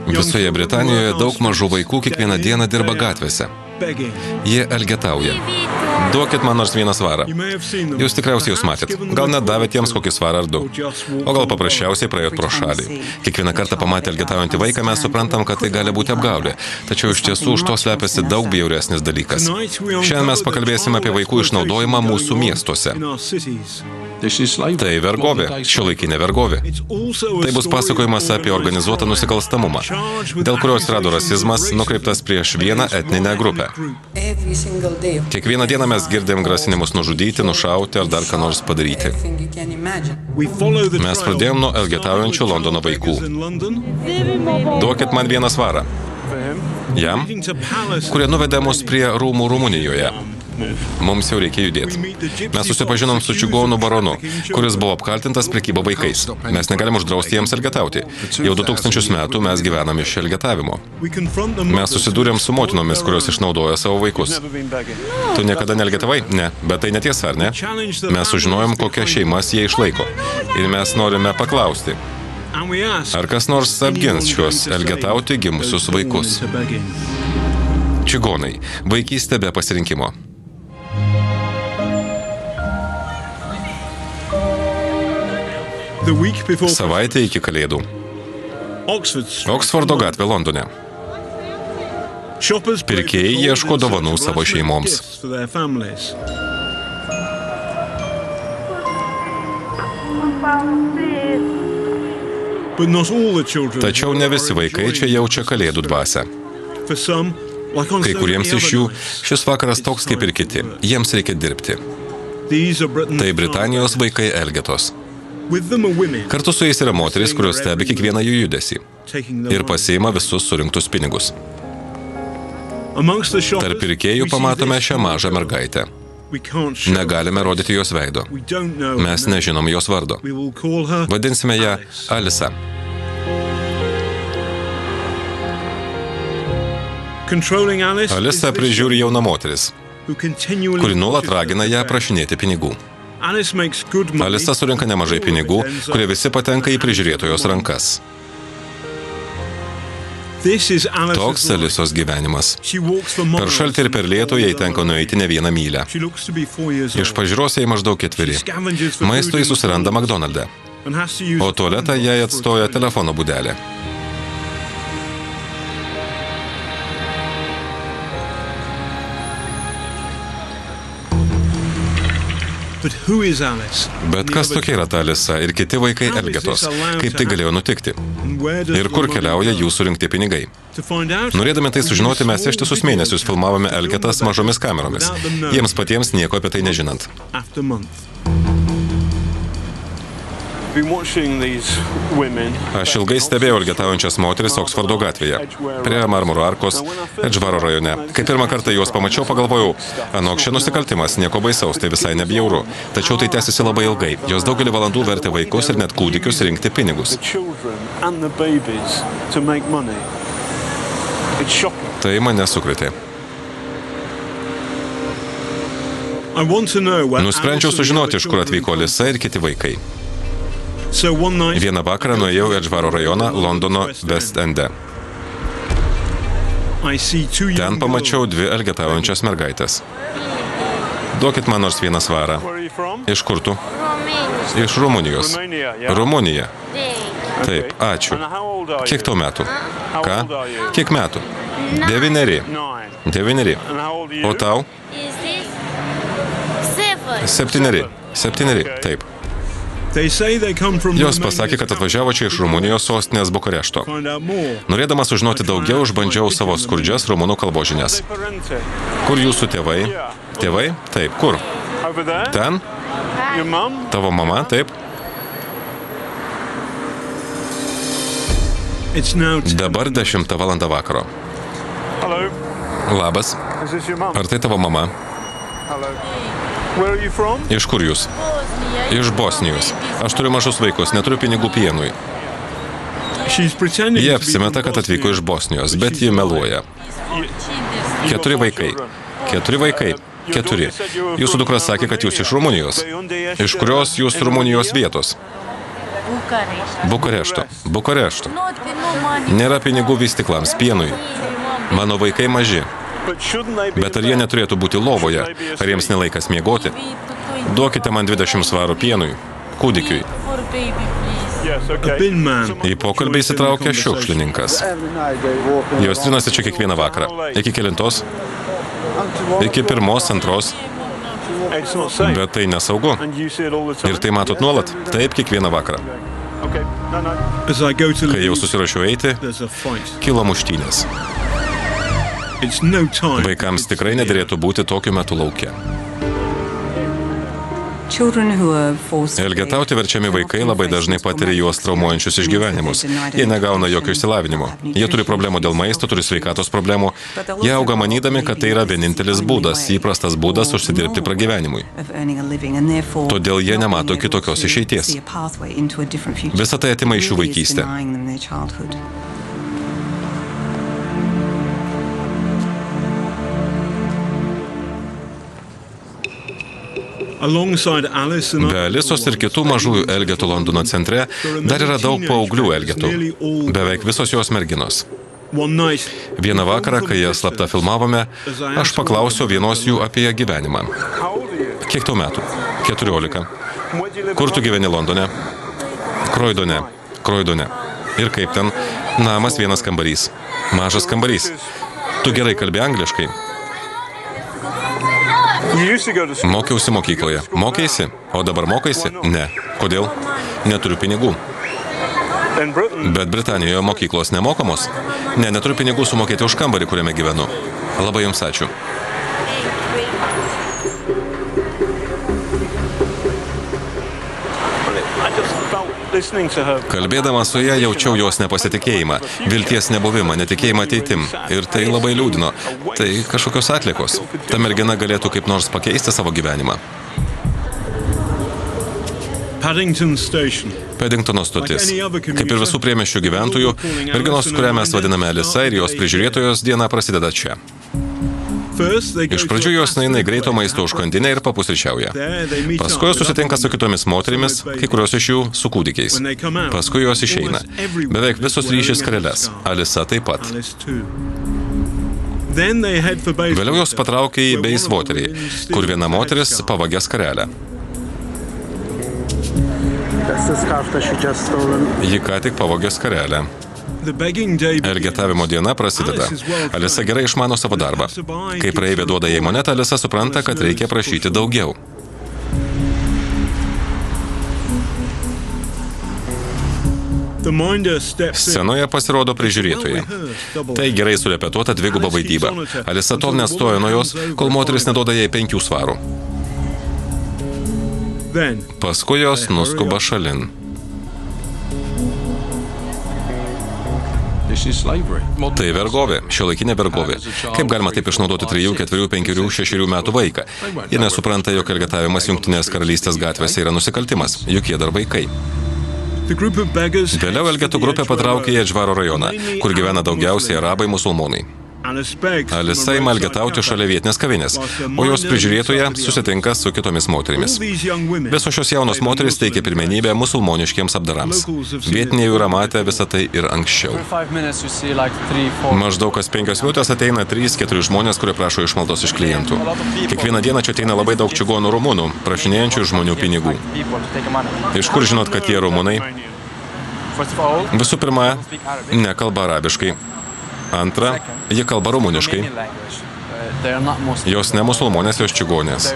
Visoje Britanijoje daug mažų vaikų kiekvieną dieną dirba gatvėse. Jie elgetauja. Duokit man nors vieną svarą. Jūs tikriausiai jūs matėt. Gal net davėt jiems kokį svarą ar du. O gal paprasčiausiai praėjot pro šalį. Kiekvieną kartą pamatę elgetaujantį vaiką mes suprantam, kad tai gali būti apgaulė. Tačiau iš tiesų už to slepiasi daug bjauresnis dalykas. Šiandien mes pakalbėsime apie vaikų išnaudojimą mūsų miestuose. Tai vergovė, šiuolaikinė vergovė. Tai bus pasakojimas apie organizuotą nusikalstamumą, dėl kurio atsirado rasizmas nukreiptas prieš vieną etninę grupę. Kiekvieną dieną mes girdim grasinimus nužudyti, nušauti ar dar ką nors padaryti. Mes pradėjom nuo elgetaujančių Londono vaikų. Duokit man vieną svarą. Jam, kurie nuvedė mus prie rūmų Rumunijoje. Mums jau reikia judėti. Mes susipažinom su čigonų baronu, kuris buvo apkaltintas prekyba vaikais. Mes negalim uždrausti jiems elgetauti. Jau 2000 metų mes gyvename iš elgetavimo. Mes susidūrėm su motinomis, kurios išnaudoja savo vaikus. Tu niekada neelgetavai? Ne. Bet tai netiesa, ar ne? Mes sužinojom, kokias šeimas jie išlaiko. Ir mes norime paklausti, ar kas nors apgins šios elgetauti gimusius vaikus. Čigonai. Vaikystė be pasirinkimo. Savaitė iki Kalėdų. Oksfordo gatvė Londone. Pirkėjai ieško dovanų savo šeimoms. Tačiau ne visi vaikai čia jaučia Kalėdų dvasią. Kai kuriems iš jų šis vakaras toks kaip ir kiti. Jiems reikia dirbti. Tai Britanijos vaikai elgetos. Kartu su jais yra moteris, kurios stebi kiekvieną jų judesį ir pasiima visus surinktus pinigus. Tarp pirkėjų pamatome šią mažą mergaitę. Negalime rodyti jos veido. Mes nežinom jos vardo. Vadinsime ją Alisa. Alisa prižiūri jauna moteris, kuri nuolat ragina ją prašinėti pinigų. Alisa surinka nemažai pinigų, kurie visi patenka į prižiūrėtojos rankas. Toks Alisos gyvenimas. Per šaltį ir per lietų jai tenka nueiti ne vieną mylę. Iš pažiūros jai maždaug 4. Maisto jis susiranda McDonald'e, o tualetą jai atstoja telefono būdelė. Bet kas tokia yra ta Alisa ir kiti vaikai elgetos? Kaip tai galėjo nutikti? Ir kur keliauja jų surinkti pinigai? Norėdami tai sužinoti, mes ištisus mėnesius filmavome elgetas mažomis kameromis, jiems patiems nieko apie tai nežinant. Aš ilgai stebėjau elgetaujančias moteris Oksfordo gatvėje, prie Marmuro arkos, Edžvaro rajone. Kai pirmą kartą juos pamačiau, pagalvojau, anok šia nusikaltimas, nieko baisaus, tai visai nebjauru. Tačiau tai tęsiasi labai ilgai. Jos daugelį valandų vertė vaikus ir net kūdikius rinkti pinigus. Tai mane sukrėtė. Nusprendžiau sužinoti, iš kur atvyko Alisa ir kiti vaikai. Vieną vakarą nuėjau į Edžvaro rajoną Londono West Ende. Ten pamačiau 2 elgetaujančias mergaitės. Duokit man nors vieną svarą. Iš kur tu? Iš Rumunijos. Rumunija. Taip, ačiū. Kiek tau metų? Ką? Kiek metų? 9. 9. O tau? 7. 7. Taip. Jos pasakė, kad atvažiavo čia iš Rumunijos sostinės Bukarešto. Norėdamas sužinoti daugiau, išbandžiau savo skurdžias rumunų kalbos žinias. Kur jūsų tėvai? Tėvai? Taip. Kur? Ten? Tavo mama? Taip. Dabar 10 valanda vakaro. Labas. Ar tai tavo mama? Iš kur jūs? Iš Bosnijos. Aš turiu mažus vaikus, neturiu pinigų pienui. Jie apsimeta, kad atvyko iš Bosnijos, bet jie meluoja. 4 vaikai. 4 vaikai. 4. Jūsų dukra sakė, kad jūs iš Rumunijos. Iš kurios jūs Rumunijos vietos? Bukarešto. Nėra pinigų vystyklams, pienui. Mano vaikai maži. Bet ar jie neturėtų būti lovoje? Ar jiems nelaikas miegoti? Duokite man 20 svarų pienui, kūdikiui. Į pokalbį įsitraukia šiukšlininkas. Jos trinasi čia kiekvieną vakarą. Iki kelintos? Iki 1, 2. Bet tai nesaugu. Ir tai matot nuolat. Taip, kiekvieną vakarą. Kai jau susirašiau eiti, kilo muštynės. Vaikams tikrai nederėtų būti tokiu metu lauke. Elgetauti verčiami vaikai labai dažnai patiria juos traumuojančius išgyvenimus. Jie negauna jokio išsilavinimo. Jie turi problemų dėl maisto, turi sveikatos problemų. Jie auga manydami, kad tai yra vienintelis būdas, įprastas būdas užsidirbti pragyvenimui. Todėl jie nemato kitokios išeities. Visą tai atima iš jų vaikystę. Be Alisos ir kitų mažųjų elgetų Londono centre dar yra daug paauglių elgetų. Beveik visos jos merginos. Vieną vakarą, kai ją slapta filmavome, aš paklausiau vienos jų apie gyvenimą. Kiek tau metų? 14. Kur tu gyveni Londone? Croydone. Ir kaip ten? Namas, vienas kambarys. Mažas kambarys. Tu gerai kalbi angliškai? Mokiausi mokykloje. Mokeisi? O dabar mokaisi? Ne. Kodėl? Neturiu pinigų. Bet Britanijoje mokyklos nemokamos? Ne, neturiu pinigų sumokėti už kambarį, kuriame gyvenu. Labai jums ačiū. Kalbėdama su ją jaučiau jos nepasitikėjimą, vilties nebuvimą, netikėjimą ateitim. Ir tai labai liūdino. Tai kažkokios atliekos. Ta mergina galėtų kaip nors pakeisti savo gyvenimą. Paddingtono stotis. Kaip ir visų priemiesčių gyventojų, merginos, kurią mes vadiname Alisa ir jos prižiūrėtojos diena prasideda čia. Iš pradžių jos nueina į greito maisto užkandinę ir papusryčiauja. Paskui jos susitinka su kitomis moterimis, kai kurios iš jų su kūdikiais. Paskui jos išeina. Beveik visos ryšys kareles. Alisa taip pat. Vėliau jos patraukia į Bayswaterį, kur viena moteris pavagė skarelę. Ji ką tik pavogė skarelę. Elgetavimo diena prasideda. Alisa gerai išmano savo darbą. Kai praeivė duoda jai monetą, Alisa supranta, kad reikia prašyti daugiau. Scenoje pasirodo prižiūrėtojai. Tai gerai surepetuota dviguba vaidyba. Alisa tol nestojo nuo jos, kol moteris neduoda jai 5 svarų. Paskui jos nuskuba šalin. Tai vergovė, šiuolaikinė vergovė. Kaip galima taip išnaudoti 3, 4, 5, 6 metų vaiką? Jie nesupranta, jog elgetavimas Jungtinės karalystės gatvėse yra nusikaltimas, juk jie dar vaikai. Vėliau elgetų grupė patraukė į Edžvaro rajoną, kur gyvena daugiausiai arabai musulmonai. Alisa ima elgetauti šalia vietinės kavinės, o jos prižiūrėtoja susitinka su kitomis moterimis. Visos šios jaunos moterys teikia pirmenybę musulmoniškiems apdarams. Vietiniai jau yra matę visą tai ir anksčiau. Maždaug kas 5 minutės ateina 3-4 žmonės, kurie prašo išmaldos iš klientų. Kiekvieną dieną čia ateina labai daug čigonų rumunų, prašinėjančių žmonių pinigų. Iš kur žinot, kad jie rumunai? Visų pirma, nekalba arabiškai. Antra, jie kalba rumuniškai. Jos ne musulmonės, jos čigonės.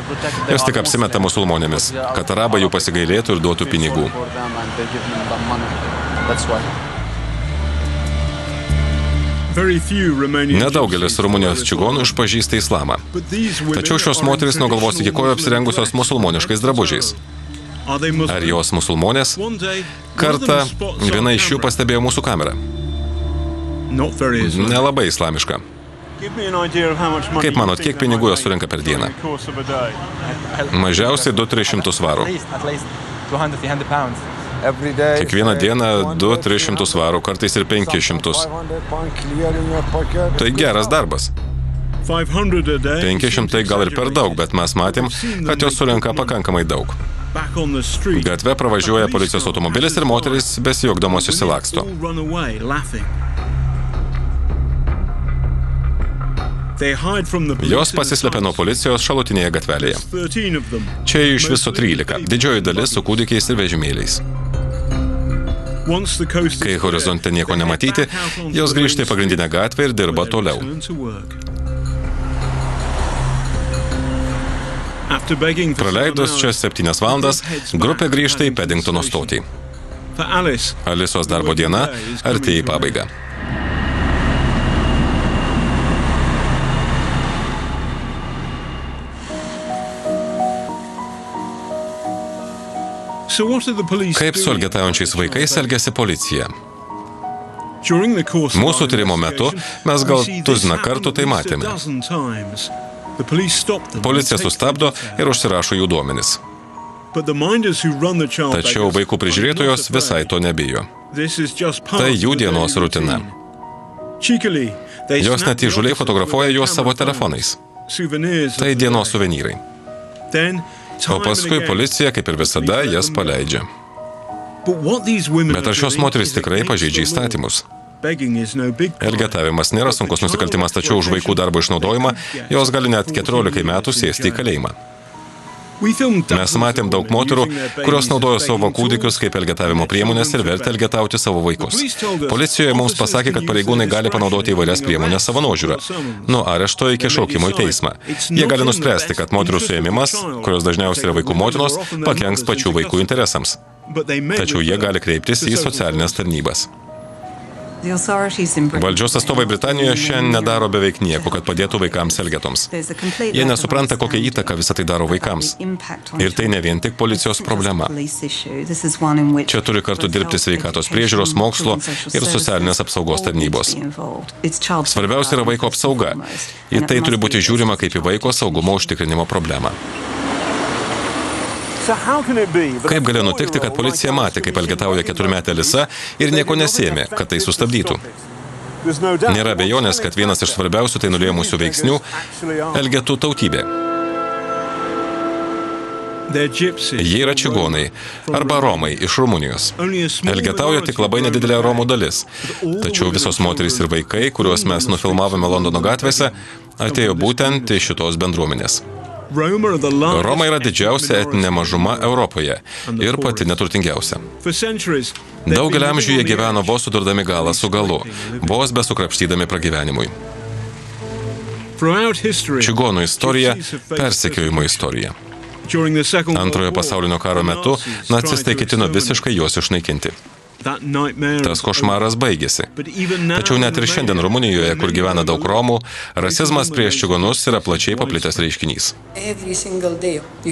Jos tik apsimeta musulmonėmis, kad arabai jų pasigailėtų ir duotų pinigų. Nedaugelis Rumunijos čigonų išpažįsta islamą. Tačiau šios moterys nuo galvos iki kojų apsirengusios musulmoniškais drabužiais. Ar jos musulmonės? Kartą viena iš jų pastebėjo mūsų kamerą. Nelabai islamiška. Kaip manot, kiek pinigų jos surenka per dieną? Mažiausiai 200-300 svarų. Kiekvieną dieną 200-300 svarų, kartais ir 500. Tai geras darbas. 500 gal ir per daug, bet mes matėm, kad jos surenka pakankamai daug. Gatve pravažiuoja policijos automobilis ir moteris besijuokdamos išsilaksto. Jos pasislepia nuo policijos šalutinėje gatvelėje. Čia iš viso 13, didžioji dalis su kūdikiais ir vežimėliais. Kai horizonte nieko nematyti, jos grįžta į pagrindinę gatvę ir dirba toliau. Praleidus čia 7 valandas, grupė grįžta į Paddingtono stotį. Alisos darbo diena artėja į pabaigą. Kaip su elgetaujančiais vaikais elgiasi policija? Mūsų tyrimo metu mes gal tuziną kartų tai matėme. Policija sustabdo ir užsirašo jų duomenis. Tačiau vaikų prižiūrėtojos visai to nebijo. Tai jų dienos rutina. Jos net įžūliai fotografuoja juos savo telefonais. Tai dienos suvenyrai. O paskui policija, kaip ir visada, jas paleidžia. Bet ar šios moterys tikrai pažeidžia įstatymus? Elgetavimas nėra sunkus nusikaltimas, tačiau už vaikų darbo išnaudojimą jos gali net 14 metų sėsti į kalėjimą. Mes matėm daug moterų, kurios naudojo savo kūdikius kaip elgetavimo priemonės ir vertė elgetauti savo vaikus. Policijoje mums pasakė, kad pareigūnai gali panaudoti įvairias priemonės savo nuožiūrą. Nuo arešto iki šaukimo į teismą. Jie gali nuspręsti, kad moterų suėmimas, kurios dažniausiai yra vaikų motinos, pakenks pačių vaikų interesams. Tačiau jie gali kreiptis į socialinės tarnybas. Valdžios atstovai Britanijoje šiandien nedaro beveik nieko, kad padėtų vaikams elgetoms. Jie nesupranta, kokią įtaką visą tai daro vaikams. Ir tai ne vien tik policijos problema. Čia turi kartu dirbti sveikatos priežiūros, mokslo ir socialinės apsaugos tarnybos. Svarbiausia yra vaiko apsauga. Į tai turi būti žiūrima kaip į vaiko saugumo užtikrinimo problemą. Kaip galėjo nutikti, kad policija matė, kaip elgetauja 4-metė Alisa ir nieko nesėmė, kad tai sustabdytų? Nėra abejonės, kad vienas iš svarbiausių tai nulėmusių veiksnių – elgetų tautybė. Jie yra čigonai arba romai iš Rumunijos. Elgetauja tik labai nedidelė romų dalis. Tačiau visos moterys ir vaikai, kuriuos mes nufilmavome Londono gatvėse, atėjo būtent iš šitos bendruomenės. Romai yra didžiausia etninė mažuma Europoje ir pati neturtingiausia. Daugelį amžių jie gyveno vos sudurdami galą su galu, vos besukrapštydami pragyvenimui. Čigonų istorija – persekiojimo istorija. Antrojo pasaulinio karo metu nacistai ketino visiškai juos išnaikinti. Tas košmaras baigėsi. Tačiau net ir šiandien Rumunijoje, kur gyvena daug romų, rasizmas prieš čigonus yra plačiai paplitęs reiškinys.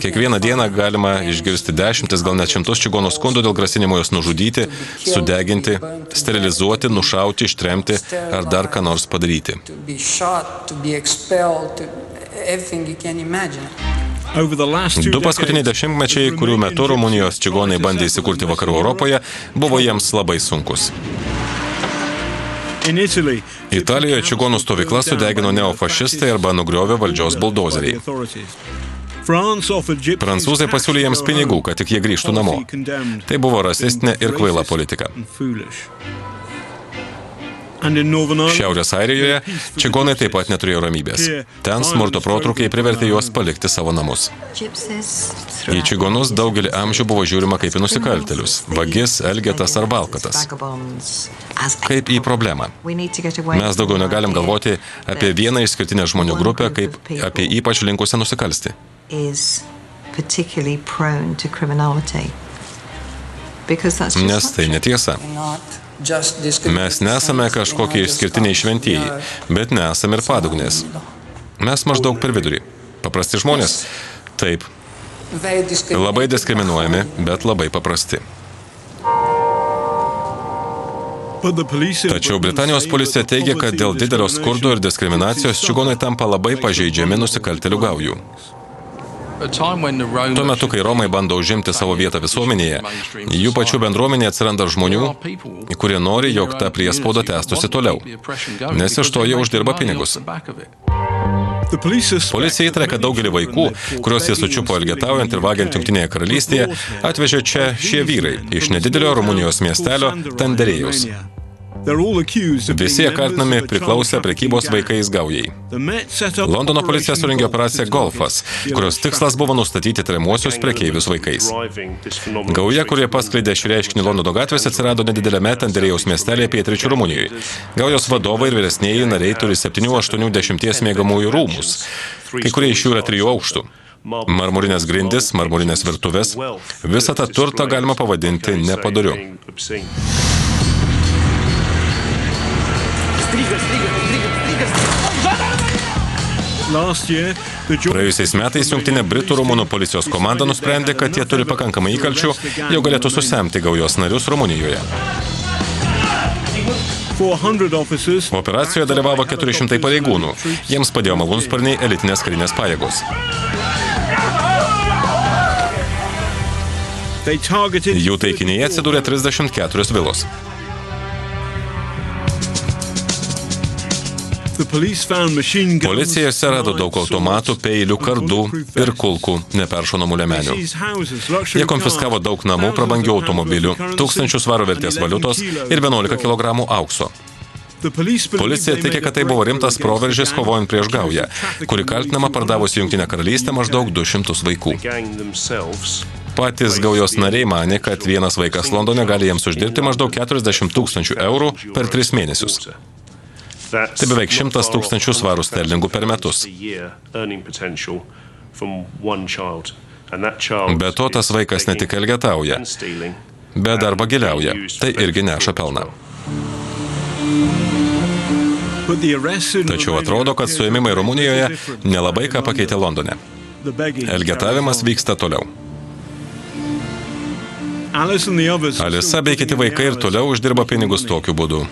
Kiekvieną dieną galima išgirsti dešimtis, gal net 100 čigonų skundų dėl grasinimo juos nužudyti, sudeginti, sterilizuoti, nušauti, ištremti ar dar ką nors padaryti. Du paskutiniai dešimtmečiai, kurių metu Rumunijos čigonai bandė įsikurti vakarų Europoje, buvo jiems labai sunkus. Italijoje čigonų stovyklas sudegino neofašistai arba nugriovė valdžios buldozeriai. Prancūzai pasiūlė jiems pinigų, kad tik jie grįžtų namo. Tai buvo rasistinė ir kvaila politika. Šiaurės Airijoje čigonai taip pat neturėjo ramybės. Ten smurto protrūkiai privertė juos palikti savo namus. Į čigonus daugelį amžių buvo žiūrima kaip į nusikaltėlius – vagis, elgetas ar valkatas. Kaip į problemą. Mes daugiau negalim galvoti apie vieną išskirtinę žmonių grupę, kaip apie ypač linkusią nusikalsti. Nes tai netiesa. Mes nesame kažkokie išskirtiniai šventieji, bet nesame ir padugnės. Mes maždaug per vidurį. Paprasti žmonės? Taip. Labai diskriminuojami, bet labai paprasti. Tačiau Britanijos policija teigia, kad dėl didelio skurdo ir diskriminacijos čigonai tampa labai pažeidžiami nusikaltėlių gaujų. Tuo metu, kai Romai bando užimti savo vietą visuomenėje, jų pačių bendruomenėje atsiranda žmonių, kurie nori, jog ta priespauda tęstųsi toliau, nes iš to jie uždirba pinigus. Policija įtaria, kad daugelį vaikų, kuriuos jie sučiupo elgetaujant ir vagiant Jungtinėje karalystėje, atvežė čia šie vyrai iš nedidelio Rumunijos miestelio Tanderėjaus. Visi jie kaltinami priklausę prekybos vaikais gaujai. Londono policija surengė operaciją Golfas, kurios tikslas buvo nustatyti įtariamuosius prekeivius vaikais. Gauja, kurie paskleidė šį reiškinį Londono gatvėse, atsirado nedidelėme Tanderėjaus miestelėje pietryčių Rumunijoje. Gaujos vadovai ir vyresnieji nariai turi 7-8-10 miegamųjų rūmus. Kai kurie iš jų yra 3 aukštų. Marmurinės grindys, marmurinės virtuvės. Visą tą turtą galima pavadinti nepadoriu. Praėjusiais metais jungtinė Britų rumunų policijos komanda nusprendė, kad jie turi pakankamai įkalčių, jau galėtų susemti gaujos narius Rumunijoje. Operacijoje dalyvavo 400 pareigūnų. Jiems padėjo malūnsparniai elitinės karinės pajėgos. Jų taikinyje atsidūrė 34 vilos. Policija rado daug automatų, peilių, kardų ir kulkų neperšaunamų liemenių. Jie konfiskavo daug namų, prabangių automobilių, 1000 svarų vertės valiutos ir 11 kg aukso. Policija teigia, kad tai buvo rimtas proveržis kovojant prieš gaują, kuri kaltinama pardavusi Jungtinę karalystę maždaug 200 vaikų. Patys gaujos nariai manė, kad vienas vaikas Londone gali jiems uždirbti maždaug 40 000 eurų per 3 mėnesius. Tai beveik 100 000 svarų sterlingų per metus. Be to, tas vaikas ne tik elgetauja, bet dar vagiliauja. Tai irgi neša pelną. Tačiau atrodo, kad suėmimai Rumunijoje nelabai ką pakeitė Londone. Elgetavimas vyksta toliau. Alisa bei kiti vaikai ir toliau uždirba pinigus tokiu būdu.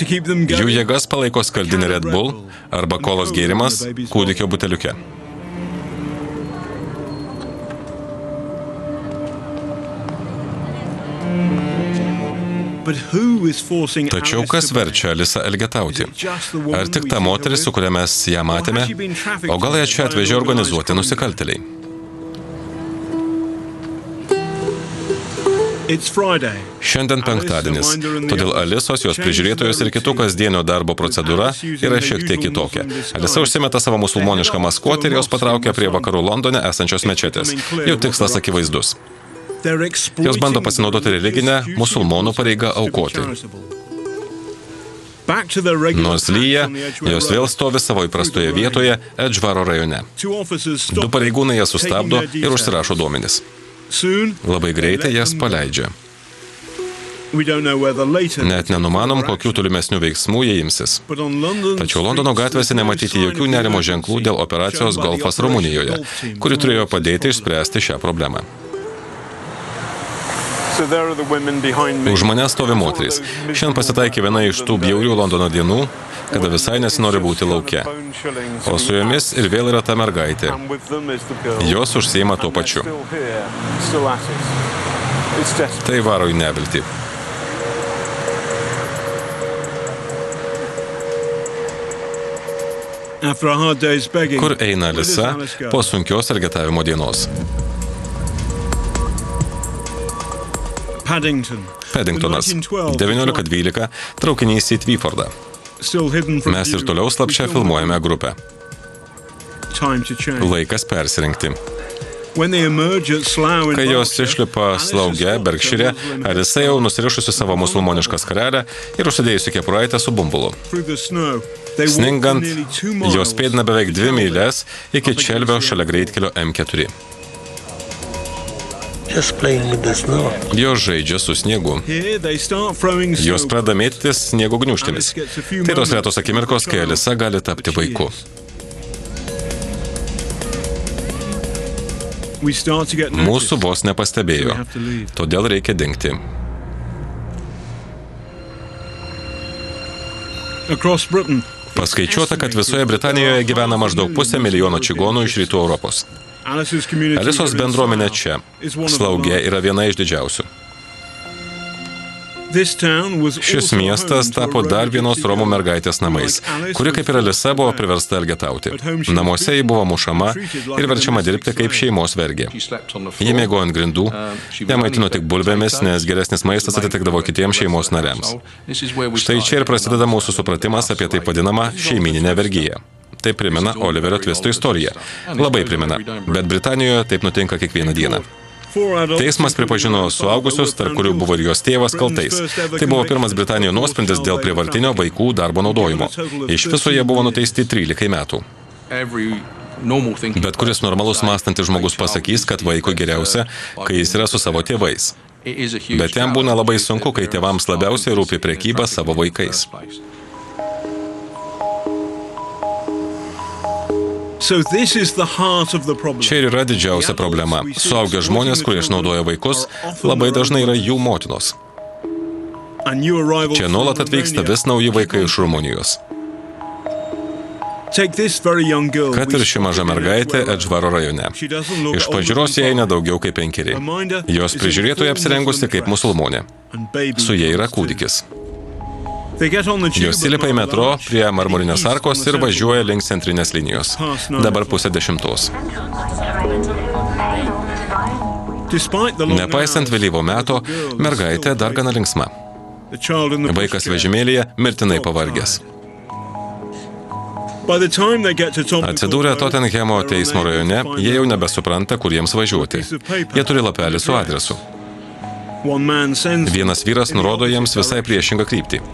Jų jėgas palaiko skaldinė Red Bull arba kolos gėrimas kūdikio buteliuke. Tačiau kas verčia Alisą elgetauti? Ar tik ta moteris, su kuria mes ją matėme? O gal ją čia atvežė organizuoti nusikaltėliai? Šiandien penktadienis, todėl Alisos, jos prižiūrėtojos ir kitų kasdienio darbo procedūra yra šiek tiek kitokia. Alisa užsimeta savo musulmonišką maskuotę ir jos patraukia prie vakarų Londone esančios mečetės. Jų tikslas akivaizdus. Jos bando pasinaudoti religinę musulmonų pareigą aukoti. Nors lyja, jos vėl stovi savo įprastoje vietoje Edžvaro rajone. 2 pareigūnai jas sustabdo ir užsirašo duomenis. Labai greitai jas paleidžia. Net nenumanom, kokių tolimesnių veiksmų jie imsis. Tačiau Londono gatvėse nematyti jokių nerimo ženklų dėl operacijos Golfas Rumunijoje, kuri turėjo padėti išspręsti šią problemą. Už manęs stovi moterys. Šiandien pasitaikė viena iš tų bjaurių Londono dienų, kada visai nesinori būti lauke. O su jomis ir vėl yra ta mergaitė. Jos užsiima tuo pačiu. Tai varo į neviltį. Kur eina Alisa po sunkios elgetavimo dienos? Paddingtonas, 19:12, traukinys į Twyfordą. Mes ir toliau slapčia filmuojame grupę. Laikas persirinkti. Kai jos išlipa Slauge, Berkšire, Alisa jau nusirišusi savo musulmonišką skarelę ir užsidėjusi kepuraitę su bumbulu. Sningant, jos pėdina beveik 2 myles iki Čelvio šalia greitkelio M4. Jos žaidžia su sniegu. Jos pradeda mėtytis sniego gniūžtėmis. Tai tos retos akimirkos, kai Alisa gali tapti vaiku. Mūsų vos nepastebėjo, todėl reikia dingti. Paskaičiuota, kad visoje Britanijoje gyvena maždaug 500 000 čigonų iš rytų Europos. Alisos bendruomenė čia, Slauge, yra viena iš didžiausių. Šis miestas tapo dar vienos romų mergaitės namais, kuri kaip ir Alisa buvo priversta elgetauti. Namuose ji buvo mušama ir verčiama dirbti kaip šeimos vergė. Ji mėgo ant grindų, ją maitino tik bulvėmis, nes geresnis maistas atitikdavo kitiems šeimos nariams. Štai čia ir prasideda mūsų supratimas apie taip vadinamą šeimyninę vergiją. Tai primena Oliverio Twisto istoriją. Labai primena, bet Britanijoje taip nutinka kiekvieną dieną. Teismas pripažino suaugusius, tarp kurių buvo ir jos tėvas, kaltais. Tai buvo pirmas Britanijoje nuosprendis dėl prievartinio vaikų darbo naudojimo. Iš viso jie buvo nuteisti 13 metų. Bet kuris normalus mąstantis žmogus pasakys, kad vaikui geriausia, kai jis yra su savo tėvais. Bet jam būna labai sunku, kai tėvams labiausiai rūpi prekyba savo vaikais. Čia ir yra didžiausia problema. Suaugę žmonės, kurie išnaudoja vaikus, labai dažnai yra jų motinos. Čia nuolat atvyksta vis nauji vaikai iš Rumunijos. Kad ir ši maža mergaitė Edžvaro rajone. Iš pažiūros jai nedaugiau kaip 5. Jos prižiūrėtoja apsirengusi kaip musulmonė. Su jai yra kūdikis. Jos įlipa į metro prie Marmurinės arkos ir važiuoja link centrinės linijos. Dabar 9:30. Nepaisant vėlyvo meto, mergaitė dar gana linksma. Vaikas vežimėlyje mirtinai pavargęs. Atsidūrę Tottenhamo teismo rajone, jie jau nebesupranta, kur jiems važiuoti. Jie turi lapelį su adresu. Vienas vyras nurodo jiems visai priešingą kryptį.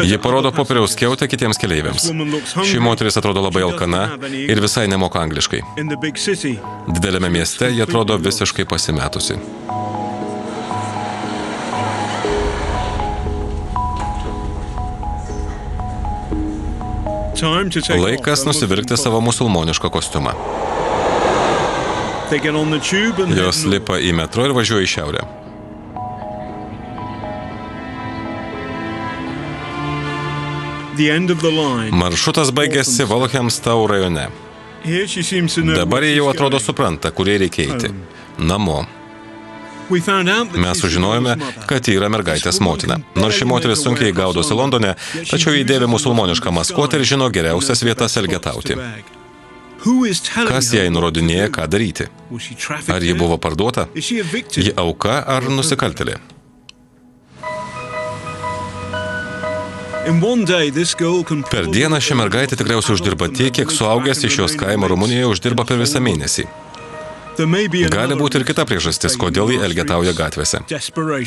Ji parodo popieriaus skiautę kitiems keleiviams. Ši moteris atrodo labai alkana ir visai nemoka angliškai. Dideliame mieste ji atrodo visiškai pasimetusi. Laikas nusivilkti savo musulmonišką kostiumą. Jos lipa į metro ir važiuoja į šiaurę. Maršrutas baigėsi Walthamstow rajone. Dabar jie jau atrodo supranta, kur jai reikia eiti. Namo. Mes sužinojome, kad ji yra mergaitės motina. Nors ši moteris sunkiai gaudosi Londone, tačiau ji dėvi musulmonišką maskotę ir žino geriausias vietas elgetauti. Kas jai nurodinėja, ką daryti? Ar ji buvo parduota? Ji auka ar nusikaltėlė? Per dieną ši mergaitė tikriausiai uždirba tiek, kiek suaugęs iš jos kaimo Rumunijoje uždirba per visą mėnesį. Gali būti ir kita priežastis, kodėl ji elgetauja gatvėse.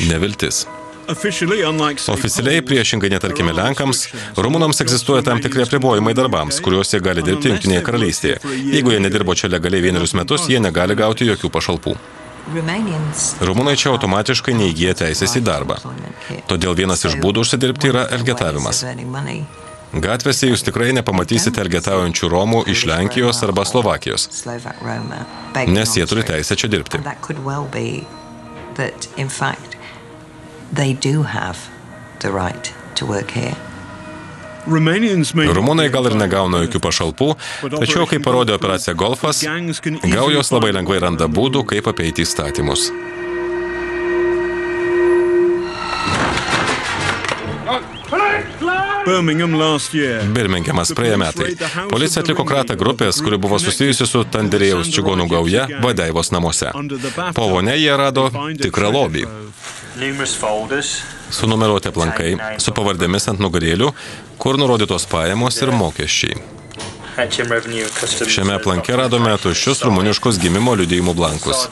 Neviltis. Oficialiai, priešingai netarkime Lenkams, rumunams egzistuoja tam tikri apribojimai darbams, kuriuos jie gali dirbti Jungtinėje karalystėje. Jeigu jie nedirbo čia legaliai 1 metus, jie negali gauti jokių pašalpų. Rumunai čia automatiškai neįgyja teisės į darbą. Todėl vienas iš būdų užsidirbti yra elgetavimas. Gatvėse jūs tikrai nepamatysite elgetaujančių Romų iš Lenkijos arba Slovakijos, nes jie turi teisę čia dirbti. Rumunai gal ir negauna jokių pašalpų, tačiau, kaip parodė operacija Golfas, gaujos labai lengvai randa būdų, kaip apeiti įstatymus. Birmingemas praėję metai. Policija atliko kratą grupės, kuri buvo susijusi su Tanderėjaus čigonų gauja Vadeivos namuose. Po vonia jie rado tikrą lobį. Sunumeruoti aplankai, su pavardėmis ant nugarėlių, kur nurodytos pajamos ir mokesčiai. Šiame aplanke radome tuščius rumuniškus gimimo liudijimų blankus.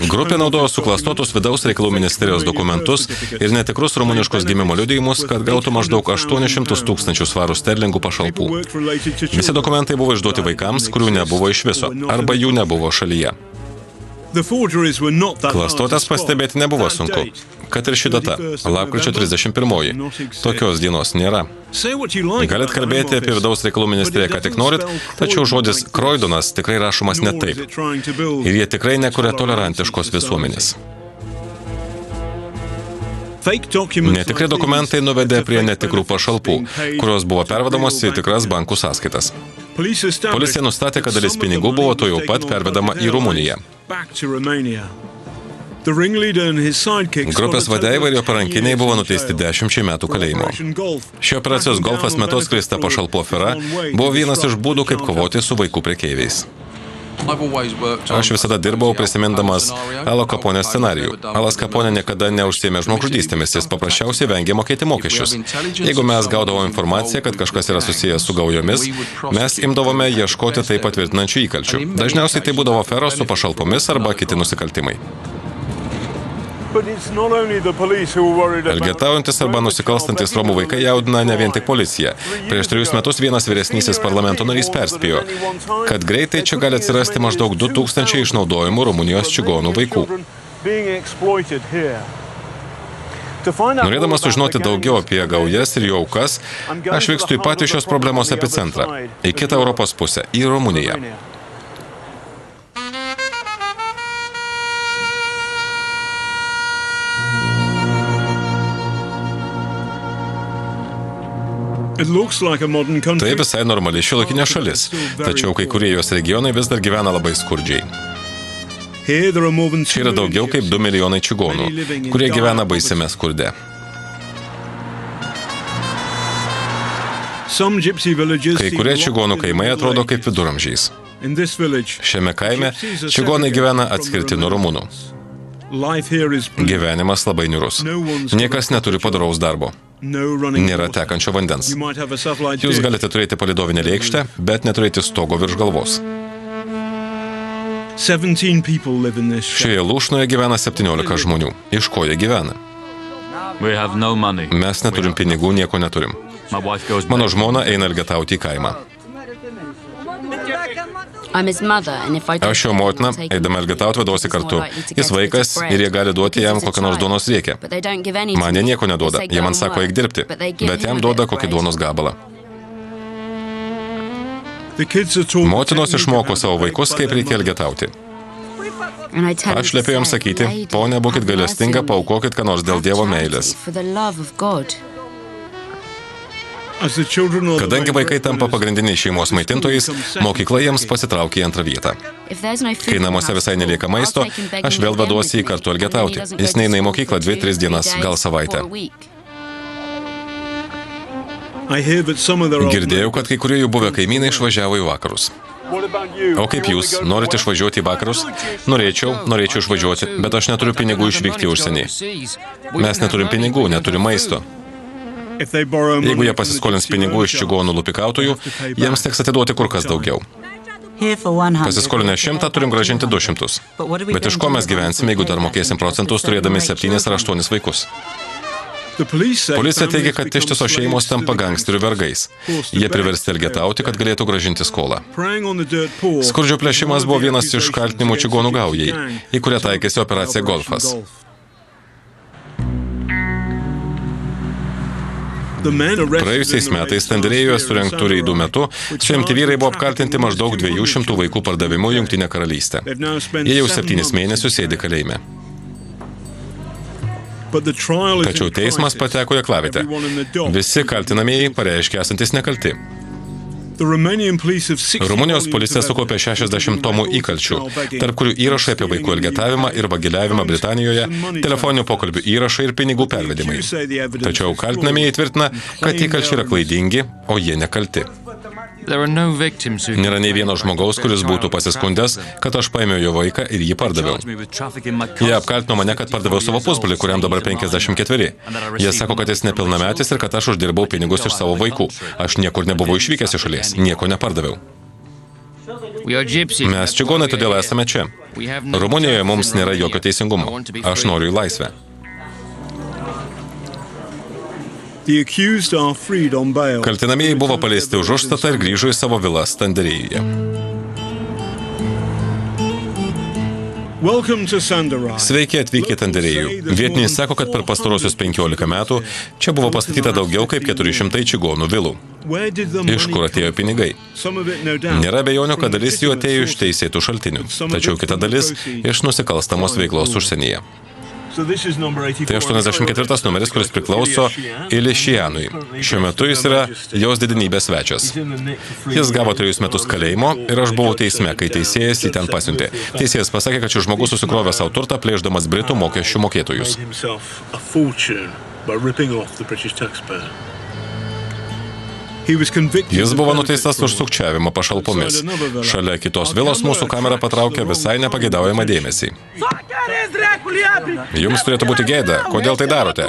Grupė naudojo suklastotus vidaus reikalų ministerijos dokumentus ir netikrus rumuniškus gimimo liudijimus, kad gautų maždaug 800 000 svarų sterlingų pašalpų. Visi dokumentai buvo išduoti vaikams, kurių nebuvo iš viso, arba jų nebuvo šalyje. Klastotes pastebėti nebuvo sunku. Kad ir ši data, lapkričio 31. Tokios dienos nėra. Galit kalbėti apie vidaus reikalų ministeriją, ką tik norit, tačiau žodis Croydonas tikrai rašomas ne taip. Ir jie tikrai nekuria tolerantiškos visuomenės. Netikri dokumentai nuvedė prie netikrų pašalpų, kurios buvo pervedamos į tikras bankų sąskaitas. Policija nustatė, kad dalis pinigų buvo to jau pat pervedama į Rumuniją. Grupės vadovai ir jo parankiniai buvo nuteisti 10 metų kalėjimo. Ši operacijos Golfas metu atskleista pašalpų afera buvo vienas iš būdų, kaip kovoti su vaikų prekeiviais. Aš visada dirbau prisimindamas Alo Capone scenarijų. Alas Capone niekada neužsiėmė žmogžudystėmis, jis paprasčiausiai vengė mokėti mokesčius. Jeigu mes gaudavome informaciją, kad kažkas yra susijęs su gaujomis, mes imdavome ieškoti tai patvirtinančių įkalčių. Dažniausiai tai būdavo aferos su pašalpomis arba kiti nusikaltimai. Elgetaujantis arba nusikalstantis romų vaikai jaudina ne vien tik policiją. Prieš 3 metus vienas vyresnysis parlamento narys perspėjo, kad greitai čia gali atsirasti maždaug 2000 išnaudojimų Rumunijos čigonų vaikų. Norėdamas sužinoti daugiau apie gaujas ir jų aukas, aš vykstu į patį šios problemos epicentrą, į kitą Europos pusę, į Rumuniją. Tai visai normali šiuolaikinė šalis, tačiau kai kurie jos regionai vis dar gyvena labai skurdžiai. Čia yra daugiau kaip 2 milijonai čigonų, kurie gyvena baisiame skurde. Kai kurie čigonų kaimai atrodo kaip viduramžiais. Šiame kaime čigonai gyvena atskirti nuo rumunų. Gyvenimas labai niūrus. Niekas neturi padaraus darbo. Nėra tekančio vandens. Jūs galite turėti palidovinę lėkštę, bet neturėti stogo virš galvos. Šioje lūšnoje gyvena 17 žmonių. Iš ko jie gyvena? Mes neturim pinigų, nieko neturim. Mano žmona eina elgetauti į kaimą. Aš jo motina, eidama elgetauti, vedausi kartu. Jis vaikas ir jie gali duoti jam kokią nors duonos riekę. Man jie nieko neduoda, jie man sako, eik dirbti, bet jam duoda kokį duonos gabalą. Motinos išmoko savo vaikus, kaip reikia elgetauti. Aš liepiu jam sakyti, ponia, būkit gailestinga, paaukokit ką nors dėl Dievo meilės. Kadangi vaikai tampa pagrindiniai šeimos maitintojais, mokykla jiems pasitraukia į antrą vietą. Kai namuose visai nelieka maisto, aš vėl veduosi į kartu elgetauti. Jis neina į mokyklą 2-3 dienas, gal savaitę. Girdėjau, kad kai kurie jų buvę kaimynai išvažiavo į vakarus. O kaip jūs, norite išvažiuoti į vakarus? Norėčiau išvažiuoti, bet aš neturiu pinigų išvykti į užsienį. Mes neturim pinigų, neturim maisto. Jeigu jie pasiskolins pinigų iš čigonų lupikautojų, jiems teks atiduoti kur kas daugiau. Pasiskolinę 100, turim gražinti 200. Bet iš ko mes gyvensime, jeigu dar mokėsim procentus, turėdami 7 ar 8 vaikus? Policija teigia, kad ištisos šeimos tampa gangsterių vergais. Jie priversti elgetauti, kad galėtų gražinti skolą. Skurdžio plėšimas buvo vienas iš kaltinimų čigonų gaujai, į kurią taikėsi operacija Golfas. Praėjusiais metais Tenderėjoje surengtų reidų metu suimti vyrai buvo apkaltinti maždaug 200 vaikų pardavimu į Jungtinę karalystę. Jie jau 7 mėnesius sėdi kalėjime. Tačiau teismas pateko į aklavietę. Visi kaltinamieji pareiškė esantis nekalti. Rumunijos policija sukaupė 60 tomų įkalčių, tarp kurių įrašai apie vaikų elgetavimą ir vagiliavimą Britanijoje, telefoninių pokalbių įrašai ir pinigų pervedimai. Tačiau kaltinamieji tvirtina, kad įkalčiai yra klaidingi, o jie nekalti. Nėra nei vieno žmogaus, kuris būtų pasiskundęs, kad aš paėmiau jo vaiką ir jį pardaviau. Jie apkaltino mane, kad pardaviau savo pusbrolį, kuriam dabar 54. Jie sako, kad jis nepilnametis ir kad aš uždirbau pinigus iš savo vaikų. Aš niekur nebuvau išvykęs iš šalies, nieko nepardaviau. Mes čigonai, todėl esame čia. Rumunijoje mums nėra jokio teisingumo. Aš noriu į laisvę. Kaltinamieji buvo paleisti už užstatą ir grįžo į savo vilas Tenderėjoje. Sveiki atvykę į Tanderėjų. Vietiniai sako, kad per pastarosius 15 metų čia buvo pastatyta daugiau kaip 400 čigonų vilų. Iš kur atėjo pinigai? Nėra abejonių, kad dalis jų atėjo iš teisėtų šaltinių, tačiau kita dalis iš nusikalstamos veiklos užsienyje. Tai 84 numeris, kuris priklauso Ili Šijanui. Šiuo metu jis yra jos didenybės svečias. Jis gavo 3 metus kalėjimo ir aš buvau teisme, kai teisėjas jį ten pasiuntė. Teisėjas pasakė, kad šis žmogus susikrovė savo turtą, plėšdamas Britų mokesčių mokėtojus. Jis buvo nuteistas už sukčiavimą pašalpomis. Šalia kitos vilos mūsų kamera patraukė visai nepageidaujamą dėmesį. Jums turėtų būti gėda. Kodėl tai darote?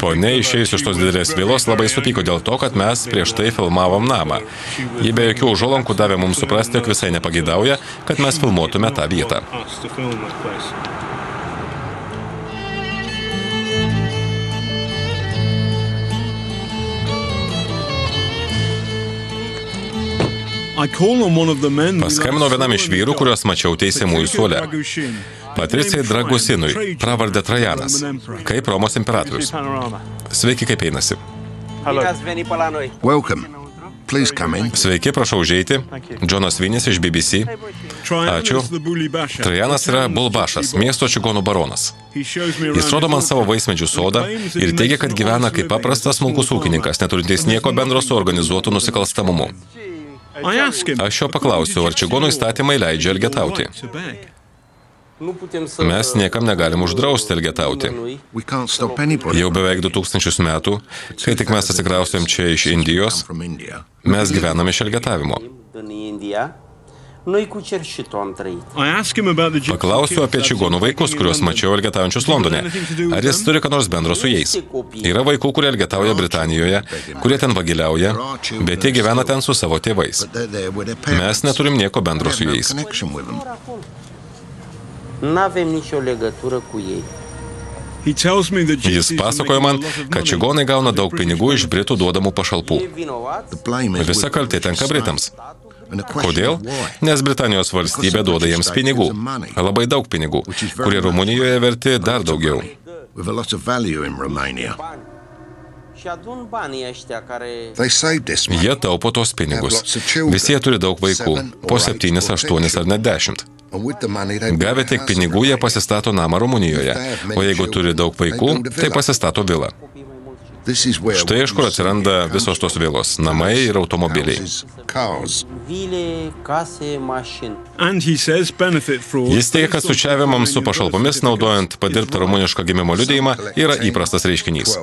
Ponia išėjus iš tos didelės vilos labai supyko dėl to, kad mes prieš tai filmavom namą. Ji be jokių užuolankų davė mums suprasti, jog visai nepageidauja, kad mes filmuotume tą vietą. Paskambinau vienam iš vyrų, kuriuos mačiau teisiamųjų suole. Patricijai Dragusinui, pravardę Trajanas, kaip Romos imperatorius. Sveiki, kaip einasi. Sveiki, prašau užeiti. Džonas Vinis iš BBC. Ačiū. Trajanas yra Bulbašas, miesto čigonų baronas. Jis rodo man savo vaismedžių sodą ir teigia, kad gyvena kaip paprastas smulkus ūkininkas, neturintis nieko bendro su organizuotu nusikalstamumu. Aš jo paklausiu, ar čigonų įstatymai leidžia elgetauti. Mes niekam negalim uždrausti elgetauti. Jau beveik 2000 metų, kai tik mes atsikraustėm čia iš Indijos, mes gyvename iš elgetavimo. Paklausiu apie čigonų vaikus, kuriuos mačiau elgetaujančius Londone. Ar jis turi ką nors bendro su jais? Yra vaikų, kurie elgetauja Britanijoje, kurie ten vagiliauja, bet jie gyvena ten su savo tėvais. Mes neturim nieko bendro su jais. Jis pasakojo man, kad čigonai gauna daug pinigų iš Britų duodamų pašalpų. Visa kaltė tenka Britams. Kodėl? Nes Britanijos valstybė duoda jiems pinigų. Labai daug pinigų, kurie Rumunijoje verti dar daugiau. Jie taupo tos pinigus. Visi jie turi daug vaikų, po 7, 8 ar net 10. Gavę tiek pinigų, jie pasistato namą Rumunijoje, o jeigu turi daug vaikų, tai pasistato vilą. Štai iš kur atsiranda visos tos vilos, namai ir automobiliai. Jis teigia, kad sukčiavimams su pašalpomis, naudojant padirbtą rumunišką gimimo liudijimą, yra įprastas reiškinys.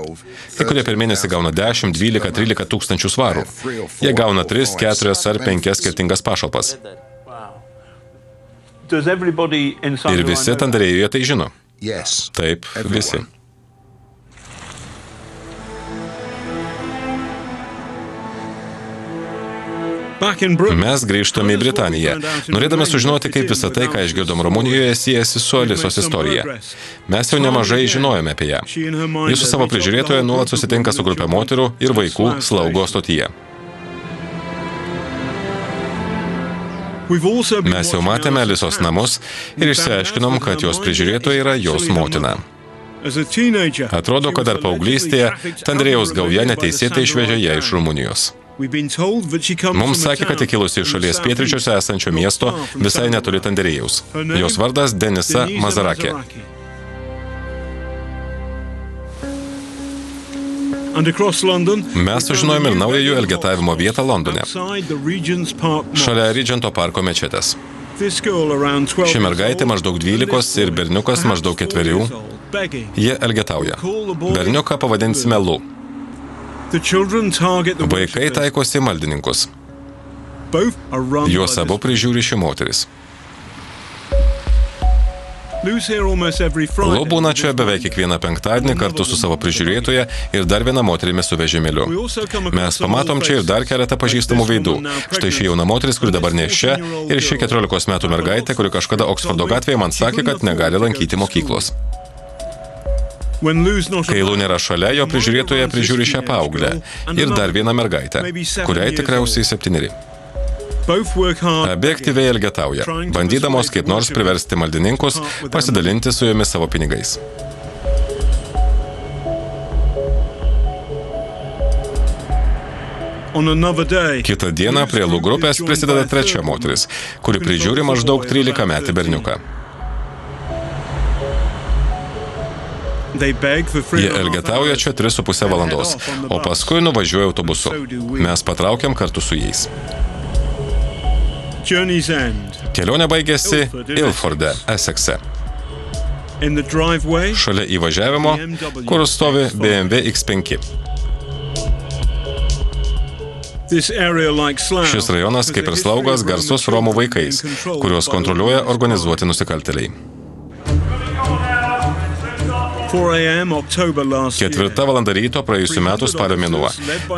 Kai kurie per mėnesį gauna 10, 12, 13 tūkstančių svarų. Jie gauna 3, 4 ar 5 skirtingas pašalpas. Ir visi Tanderėjuje tai žino. Taip, visi. Mes grįžtame į Britaniją, norėdami sužinoti, kaip visą tai, ką išgirdom Rumunijoje, siejasi su Alisos istorija. Mes jau nemažai žinojome apie ją. Jis su savo prižiūrėtoja nuolat susitinka su grupė moterų ir vaikų slaugo stotyje. Mes jau matėme Alisos namus ir išsiaiškinom, kad jos prižiūrėtoja yra jos motina. Atrodo, kad dar paauglystėje Tanderėjaus gauja neteisėtai išvežė ją iš Rumunijos. Mums sakė, kad kilusi iš šalies pietryčiuose esančio miesto visai netoli Tanderėjaus. Jos vardas Denisa Mazarakė. Mes sužinojome ir naująjų elgetavimo vietą Londone, šalia Regento parko mečetės. Ši mergaitė maždaug 12 ir berniukas maždaug 4. Jie elgetauja. Berniuką pavadinsime Lu. Vaikai taikosi maldininkus. Juos abu prižiūri ši moteris. Lu būna čia beveik kiekvieną penktadienį kartu su savo prižiūrėtoja ir dar viena moterimi su vežimėliu. Mes pamatom čia ir dar keletą pažįstamų veidų. Štai ši jauna moteris, kuri dabar nėščia, ir ši 14 metų mergaitė, kuri kažkada Oksfordo gatvėje man sakė, kad negali lankyti mokyklos. Kai Lou nėra šalia, jo prižiūrėtoja prižiūri šią paauglę ir dar vieną mergaitę, kuriai tikriausiai 7. Abi aktyviai elgetauja, bandydamos kaip nors priversti maldininkus pasidalinti su jomis savo pinigais. Kitą dieną prie Lou grupės prisideda trečia moteris, kuri prižiūri maždaug 13-metį berniuką. Jie elgetauja čia 3,5 valandos, o paskui nuvažiuoja autobusu. Mes patraukiam kartu su jais. Kelionė baigėsi Ilforde, Essex'e. Šalia įvažiavimo, kur stovi BMW X5. Šis rajonas, kaip ir Slaugas, garsus Romų vaikais, kuriuos kontroliuoja organizuoti nusikaltėliai. 4 valanda ryto praėjusių metų spalio mėnuo.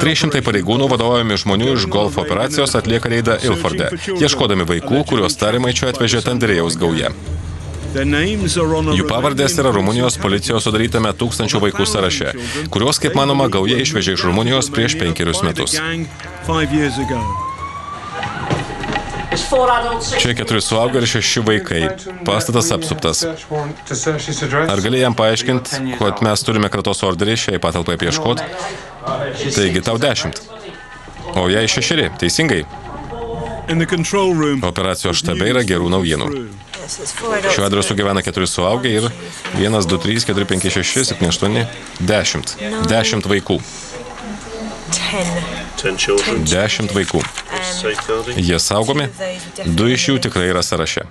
300 pareigūnų vadovaujami žmonių iš golfo operacijos atlieka reidą Ilforde, ieškodami vaikų, kuriuos tariamai čia atvežė Tandrėjaus gauja. Jų pavardės yra Rumunijos policijos sudarytame 1000 vaikų sąraše, kuriuos, kaip manoma, gauja išvežė iš Rumunijos prieš 5 metus. Čia 4 suaugę ir 6 vaikai. Pastatas apsuptas. Ar gali jam paaiškinti, kad mes turime kratos orderį šiai patalpai apieškoti? Taigi tau 10. O jai 6, teisingai? Operacijos štabe yra gerų naujienų. Šiuo adresu gyvena 4 suaugę ir 1, 2, 3, 4, 5, 6, 7, 8, 10. 10 vaikų. 10 vaikų. Jie saugomi, 2 iš jų tikrai yra sąraše.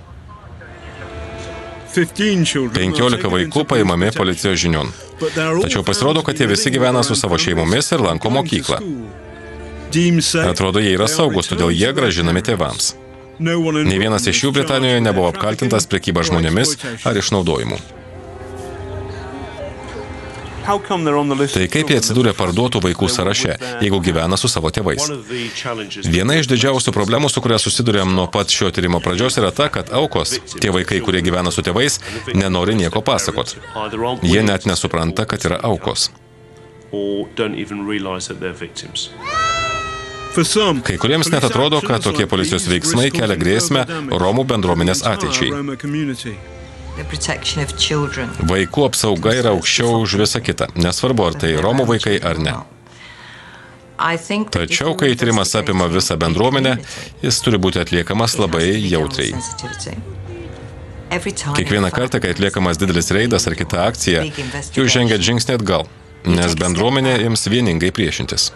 15 vaikų paimami policijos žinion. Tačiau pasirodo, kad jie visi gyvena su savo šeimomis ir lanko mokyklą. Atrodo, jie yra saugus, todėl jie grąžinami tėvams. Nei vienas iš jų Britanijoje nebuvo apkaltintas prekyba žmonėmis ar išnaudojimu. Tai kaip jie atsidūrė parduotų vaikų sąraše, jeigu gyvena su savo tėvais? Viena iš didžiausių problemų, su kuria susidurėm nuo pat šio tyrimo pradžios, yra ta, kad aukos, tie vaikai, kurie gyvena su tėvais, nenori nieko pasakot. Jie net nesupranta, kad yra aukos. Kai kuriems net atrodo, kad tokie policijos veiksmai kelia grėsmę Romų bendruomenės ateičiai. Vaikų apsauga yra aukščiau už visą kitą, nesvarbu, ar tai Romų vaikai ar ne. Tačiau, kai tyrimas apima visą bendruomenę, jis turi būti atliekamas labai jautriai. Kiekvieną kartą, kai atliekamas didelis reidas ar kita akcija, jūs žengiat žingsnį atgal, nes bendruomenė ims vieningai priešintis.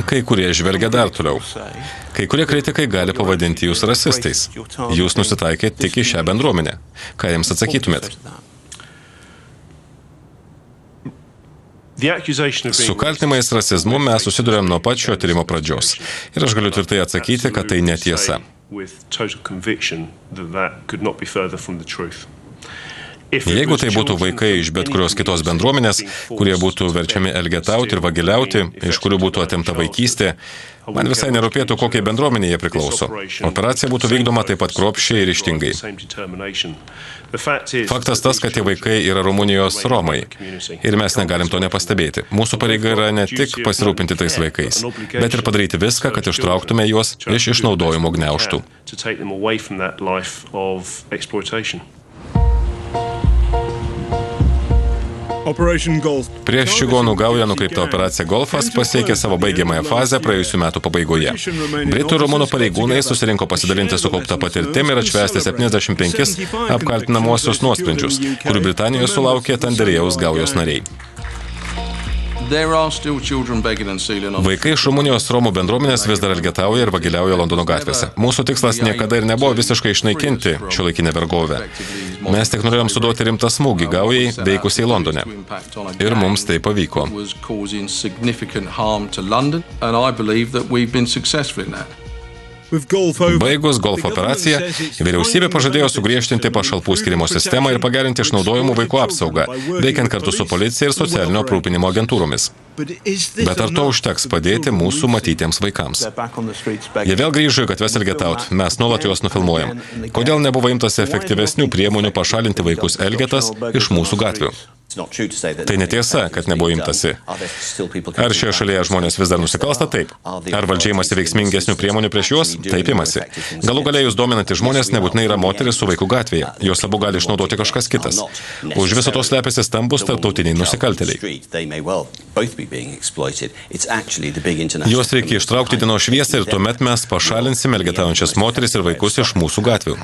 Kai kurie žvelgia dar toliau. Kai kurie kritikai gali pavadinti jūs rasistais. Jūs nusitaikėt tik į šią bendruomenę. Ką jiems atsakytumėt? Su kaltinimais rasizmu mes susidurėm nuo pat šio tyrimo pradžios. Ir aš galiu tvirtai atsakyti, kad tai netiesa. Jeigu tai būtų vaikai iš bet kurios kitos bendruomenės, kurie būtų verčiami elgetauti ir vagiliauti, iš kurių būtų atimta vaikystė, man visai nerūpėtų, kokiai bendruomenė jie priklauso. Operacija būtų vykdoma taip pat kruopščiai ir ryžtingai. Faktas tas, kad tie vaikai yra Rumunijos Romai. Ir mes negalim to nepastebėti. Mūsų pareiga yra ne tik pasirūpinti tais vaikais, bet ir padaryti viską, kad ištrauktume juos iš išnaudojimo gniaužtų. Prieš čigonų gaują nukreipta operacija Golfas pasiekė savo baigiamąją fazę praėjusių metų pabaigoje. Britų ir rumunų pareigūnai susirinko pasidalinti sukauptą patirtim ir atšvęsti 75 apkaltinamuosius nuosprendžius, kurių Britanijoje sulaukė Tandrėjaus gaujos nariai. Vaikai iš Rumunijos Romų bendruomenės vis dar elgetauja ir vagiliauja Londono gatvėse. Mūsų tikslas niekada ir nebuvo visiškai išnaikinti šiuolaikinę vergovę. Mes tik norėjom suduoti rimtą smūgį gaujai veikusiai Londone. Ir mums tai pavyko. Baigus golf operaciją, vyriausybė pažadėjo sugriežtinti pašalpų skirimo sistemą ir pagerinti išnaudojimų vaikų apsaugą, veikiant kartu su policija ir socialinio aprūpinimo agentūromis. Bet ar to užteks padėti mūsų matytiems vaikams? Jie vėl grįžo į gatves elgetaut, mes nuolat juos nufilmuojam. Kodėl nebuvo imtasi efektyvesnių priemonių pašalinti vaikus elgetas iš mūsų gatvių? Tai netiesa, kad nebuvo imtasi. Ar šioje šalyje žmonės vis dar nusikalsta? Taip. Ar valdžia imasi veiksmingesnių priemonių prieš juos? Taip imasi. Galų gale jūs dominantys žmonės nebūtinai yra moteris su vaiku gatvėje. Jos abu gali išnaudoti kažkas kitas. Už viso to slepiasi stambus tarptautiniai nusikaltėliai. Juos reikia ištraukti dienos šviesą ir tuomet mes pašalinsime elgetaujančias moteris ir vaikus iš mūsų gatvių.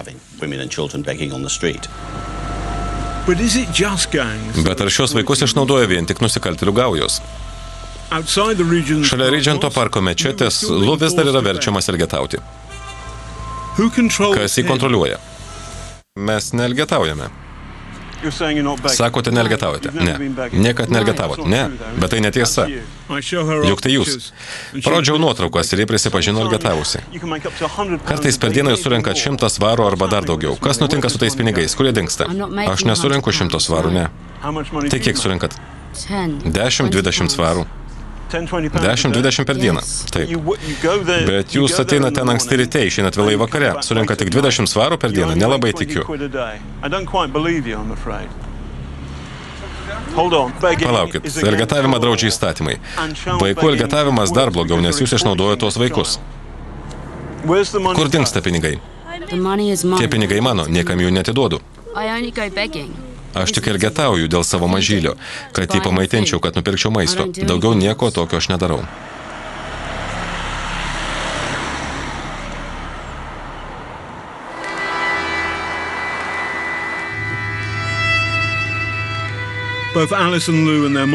Bet ar šios vaikus išnaudoja vien tik nusikaltėlių gaujos? Šalia Regento parko mečetės Lu vis dar yra verčiamas elgetauti. Kas jį kontroliuoja? Mes neelgetaujame. Sakote, neelgetaujate? Ne. Niekad neelgetavot? Ne. Bet tai netiesa. Juk tai jūs. Parodžiau nuotraukas ir jie prisipažino elgetavusi. Kartais per dieną jūs surenkat 100 svarų arba dar daugiau. Kas nutinka su tais pinigais? Kurie dingsta? Aš nesurinku 100 svarų, ne. Tai kiek surenkat? 10-20 svarų. 10-20 per dieną. Taip. Bet jūs ateinate ten anksti ryte, išeinat vėlai vakare. Surenkat tik 20 svarų per dieną. Nelabai tikiu. Palaukit. Elgetavimą draudžia įstatymai. Vaikų elgetavimas dar blogiau, nes jūs išnaudojate tuos vaikus. Kur dingsta pinigai? Tie pinigai mano, niekam jų netiduodu. Aš tik elgetauju dėl savo mažylio, kad jį pamaitinčiau, kad nupirkčiau maisto. Daugiau nieko tokio aš nedarau.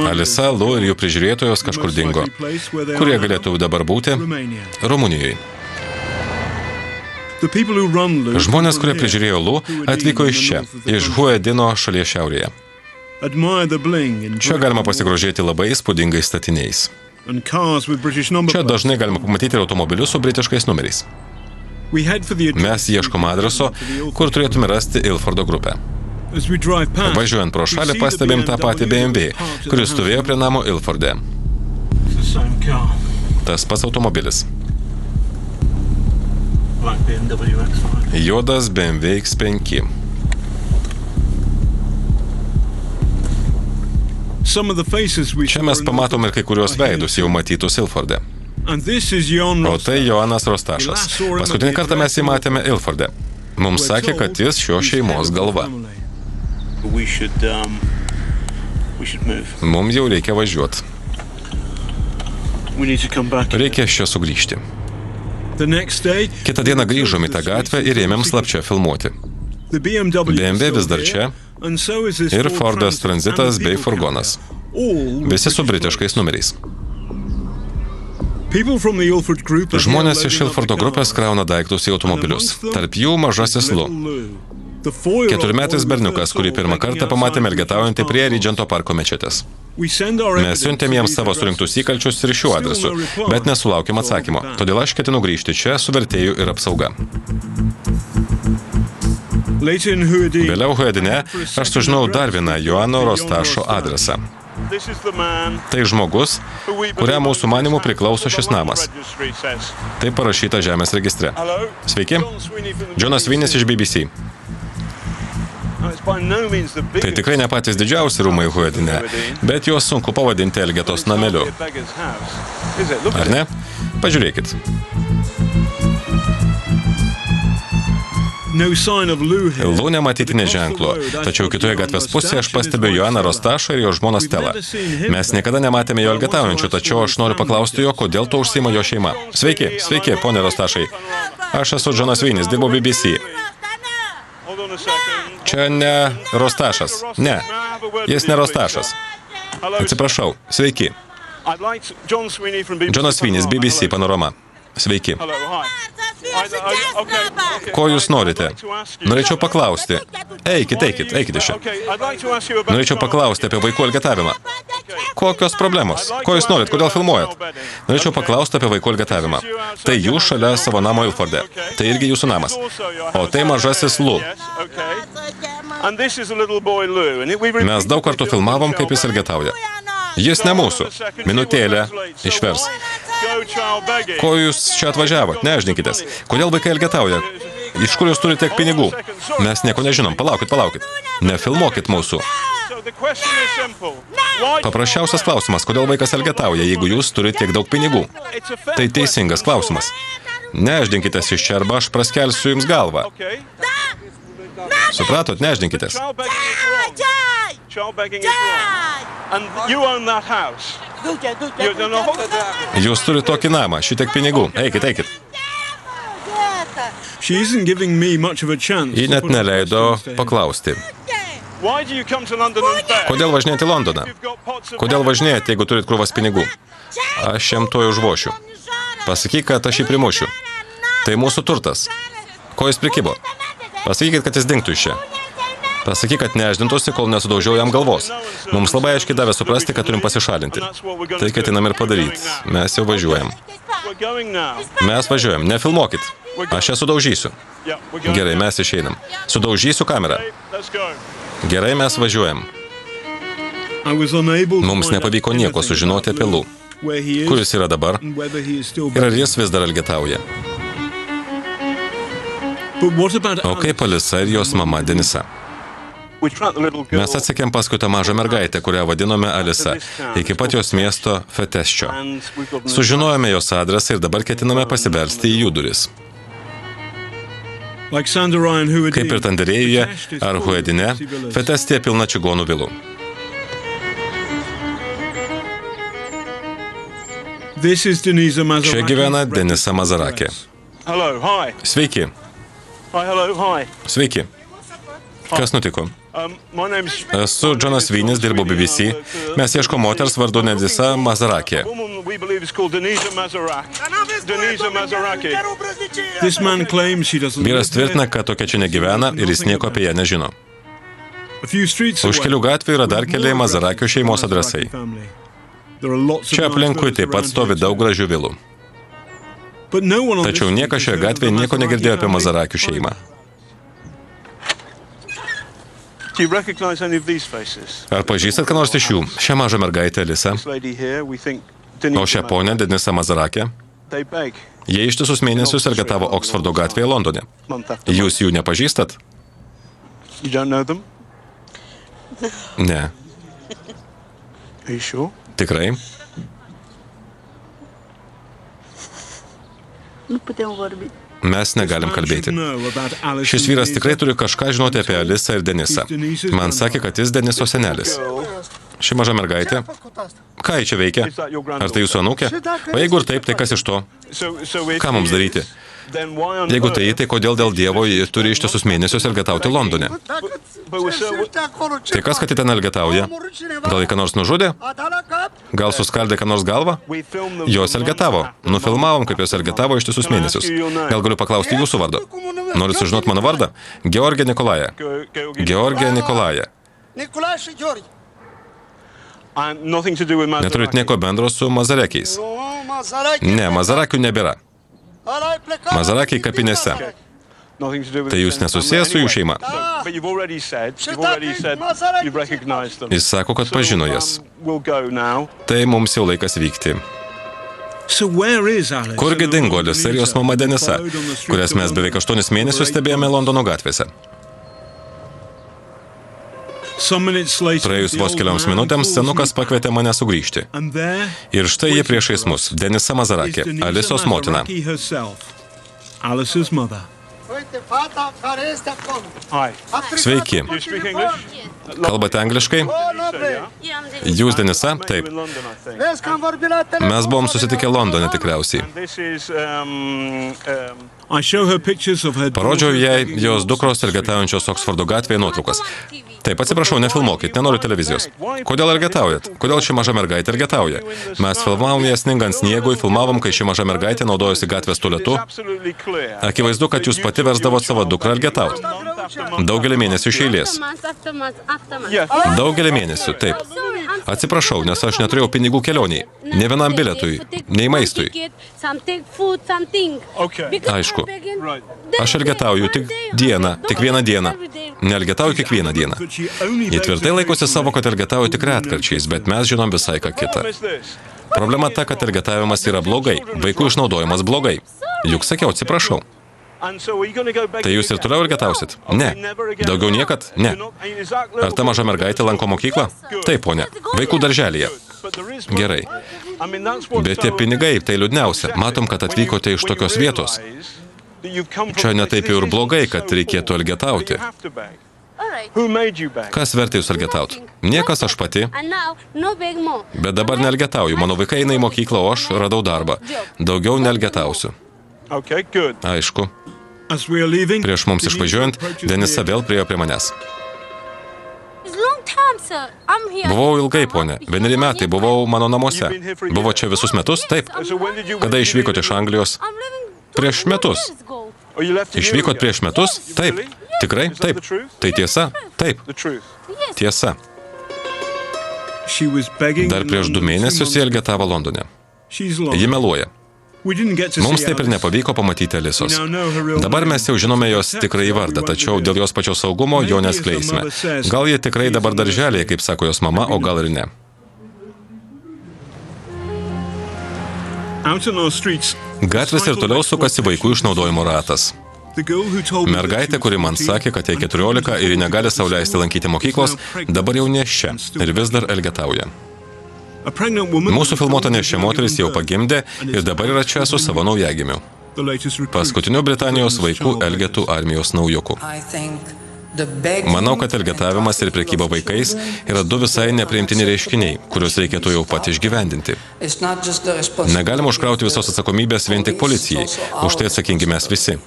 Alisa, Lu ir jų prižiūrėtojos kažkur dingo. Kur jie galėtų dabar būti? Rumunijoje. Žmonės, kurie prižiūrėjo Lu, atvyko iš čia, iš Huedino šalies šiaurėje. Čia galima pasigrožėti labai įspūdingais statiniais. Čia dažnai galima pamatyti ir automobilius su britiškais numeriais. Mes ieškom adreso, kur turėtume rasti Ilfordo grupę. Važiuojant pro šalį pastebėjom tą patį BMW, kuris stovėjo prie namo Ilforde. Tas pats automobilis. Juodas BMW X5. Čia mes pamatom ir kai kurios veidus jau matytus Ilforde. O tai Joanas Rostašas. Paskutinį kartą mes jį matėme Ilforde. Mums sakė, kad jis šios šeimos galva. Mums jau reikia važiuoti. Reikia čia sugrįžti. Kitą dieną grįžom į tą gatvę ir ėmėm slapčia filmuoti. BMW vis dar čia ir Fordas Transitas bei furgonas. Visi su britiškais numeriais. Žmonės iš Ilfordo grupės krauna daiktus į automobilius. Tarp jų mažasis Lu. 4-metis berniukas, kurį pirmą kartą pamatėme elgetaujantį prie Regento parko mečetės. Mes siuntėm jiems savo surinktus įkalčius ir šiuo adresu, bet nesulaukėm atsakymo. Todėl aš ketinu grįžti čia su vertėju ir apsauga. Vėliau Huedine aš sužinau dar vieną Joano Rostašo adresą. Tai žmogus, kuriam mūsų manimų priklauso šis namas. Tai parašyta žemės registre. Sveiki, Džonas Svinis iš BBC. Tai tikrai ne patys didžiausi rūmai Huedine, bet juos sunku pavadinti Elgetos nameliu. Ar ne? Pažiūrėkit. Lu nematyti neženklo, tačiau kitoje gatvės pusėje aš pastebiu Joaną Rostašą ir jo žmoną Stelą. Mes niekada nematėme jo elgetaujančių, tačiau aš noriu paklausti jo, kodėl to užsiima jo šeima. Sveiki, sveiki, ponė Rostašai. Aš esu Džonas Svinis, dirbu BBC. Čia ne Rostašas. Ne, jis ne Rostašas. Atsiprašau, sveiki. Džonas Svinis, BBC, Panorama. Sveiki. Ko jūs norite? Norėčiau paklausti. Eikit iš čia. Norėčiau paklausti apie vaikų elgetavimą. Kokios problemos? Ko jūs norit? Kodėl filmuojat? Norėčiau paklausti apie vaikų elgetavimą. Tai jūs šalia savo namo Ilforde. Tai irgi jūsų namas. O tai mažasis Lu. Mes daug kartų filmavom, kaip jis elgetauja. Jis ne mūsų. Minutėlę išvers. Ko jūs čia atvažiavot? Neždinkitės. Kodėl vaikai elgetauja? Iš kur jūs turite tiek pinigų? Mes nieko nežinom. Palaukit. Nefilmuokit mūsų. Paprasčiausias klausimas, kodėl vaikas elgetauja, jeigu jūs turite tiek daug pinigų? Tai teisingas klausimas. Neždinkitės iš čia, arba aš praskelsiu jums galvą. Supratot, neždinkitės. Jūs turite tokį namą, šitiek pinigų. Eikit. Ji net neleido paklausti. Kodėl važinėjate į Londoną? Kodėl važinėjate, jeigu turit krūvas pinigų? Aš jam to užvošiu. Pasakyk, kad aš jį primušiu. Tai mūsų turtas. Ko jis prikibo? Pasakykit, kad jis dingtų iš čia. Pasakyk, kad neždintųsi, kol nesudaužiau jam galvos. Mums labai aiškiai davė suprasti, kad turim pasišalinti. Tai ketinam ir padaryti. Mes jau važiuojam. Mes važiuojam. Nefilmuokit. Aš ją sudaužysiu. Gerai, mes išeinam. Sudaužysiu kamerą. Gerai, mes važiuojam. Mums nepavyko nieko sužinoti apie Lu. Kur jis yra dabar? Ir ar jis vis dar elgetauja? O kaip Alisa ir jos mama Denisa? Mes atsekėm paskui tą mažą mergaitę, kurią vadinome Alisa, iki pat jos miesto Fetesčio. Sužinojome jos adresą ir dabar ketiname pasibelsti į jų duris. Kaip ir Tanderėjuje ar Huedine, Fetestėje pilna čigonų vilų. Čia gyvena Denisa Mazarakė. Sveiki. Sveiki. Kas nutiko? Esu Džonas Vynis, dirbu BBC. Mes ieško moters vardu Denisa Mazarakė. Vyras tvirtina, kad tokia čia negyvena ir jis nieko apie ją nežino. Už kelių gatvių yra dar keli Mazarakių šeimos adresai. Čia aplinkui taip pat stovi daug gražių vilų. Tačiau niekas šioje gatvėje nieko negirdėjo apie Mazarakių šeimą. Ar pažįstat, ką nors iš jų? Šią mažą mergaitę Alisa, o šią ponę Denisa Mazarakė? Jie ištisus mėnesius elgetavo Oksfordo gatvėje Londone. Jūs jų nepažįstat? Ne. Tikrai? Mes negalim kalbėti. Šis vyras tikrai turi kažką žinoti apie Alisą ir Denisą. Man sakė, kad jis Deniso senelis. Ši maža mergaitė. Ką ji čia veikia? Ar tai jūsų anūkė? O jeigu ir taip, tai kas iš to? Ką mums daryti? Jeigu tai kodėl dėl Dievo ji turi ištisus mėnesius elgetauti Londone? Tai kas, kad ji ten elgetauja? Gal jį ką nors nužudė? Gal suskaldė ką nors galvą? Jos elgetavo. Nufilmavom, kaip jos elgetavo ištisus mėnesius. Gal galiu paklausti jūsų vardo? Norit sužinoti mano vardą? Georgija Nikolaja. Georgija Nikolaja. Neturit nieko bendro su Mazarekiais. Ne, Mazarakių nebėra. Mazarakiai kapinėse. Tai jūs nesusijęs su jų šeima? Jis sako, kad pažino jas. Tai mums jau laikas vykti. Kurgi dingo Alisa ir jos mama Denisa, kurias mes beveik 8 mėnesius stebėjome Londono gatvėse? Praėjus vos kelioms minutėms, senukas pakvietė mane sugrįžti. Ir štai jie priešais mus, Denisa Mazarakė, Alisos motina. Sveiki. Kalbate angliškai? Jūs Denisa? Taip. Mes buvom susitikę Londone tikriausiai. Parodžiau jai jos dukros elgetaujančios Oksfordo gatvėje nuotraukas. Taip, atsiprašau, nefilmuokit, nenoriu televizijos. Kodėl elgetaujat? Kodėl ši maža mergaitė elgetauja? Mes filmavom ją sningant sniegui, filmavom, kai ši maža mergaitė naudojosi gatvės tualetu. Akivaizdu, kad jūs pati versdavot savo dukrą elgetauti. Daugelį mėnesių iš eilės. Daugelį mėnesių, taip. Atsiprašau, nes aš neturėjau pinigų kelioniai. Ne vienam biletui, nei maistui. Aišku. Aš elgetauju tik vieną dieną. Neelgetauju kiekvieną dieną. Jie tvirtai laikosi savo, kad elgetauju tik retkarčiais, bet mes žinom visai ką kitą. Problema ta, kad elgetavimas yra blogai, vaikų išnaudojimas blogai. Juk sakiau, atsiprašau. Tai jūs ir toliau elgetausit? Ne. Daugiau niekad? Ne. Ar ta maža mergaitė lanko mokyklą? Taip, ponia. Vaikų darželyje. Gerai. Bet tie pinigai, tai liūdniausia. Matom, kad atvykote iš tokios vietos. Čia netaip jau ir blogai, kad reikėtų elgetauti. Kas vertė jūs elgetauti? Niekas, aš pati. Bet dabar neelgetauju. Mano vaikai eina į mokyklą, o aš radau darbą. Daugiau neelgetausiu. Aišku. Prieš mums išvažiuojant, Denisa vėl priėjo prie manęs. Buvau ilgai, ponė. 1 metai buvau mano namuose. Buvo čia visus metus? Taip. Kada išvykote iš Anglijos? Prieš metus. Išvykot prieš metus? Taip. Tikrai? Taip. Tai tiesa? Taip. Tiesa. Dar prieš 2 mėnesius jie elgetavo Londone. Ji meluoja. Mums taip ir nepavyko pamatyti Alisos. Dabar mes jau žinome jos tikrąjį vardą, tačiau dėl jos pačios saugumo jo neskleisime. Gal jie tikrai dabar darželėje, kaip sako jos mama, o gal ir ne. Gatvės ir toliau sukasi vaikų išnaudojimo ratas. Mergaitė, kuri man sakė, kad jai 14 ir ji negali sau leisti lankyti mokyklos, dabar jau nėščia ir vis dar elgetauja. Mūsų filmuota nėščia moteris jau pagimdė ir dabar yra čia su savo naujagimiu. Paskutiniu Britanijos vaikų elgetų armijos naujoku. Manau, kad elgetavimas ir prekyba vaikais yra 2 visai nepriimtini reiškiniai, kuriuos reikėtų jau pat išgyvendinti. Negalima užkrauti visos atsakomybės vien tik policijai, už tai atsakingi mes visi.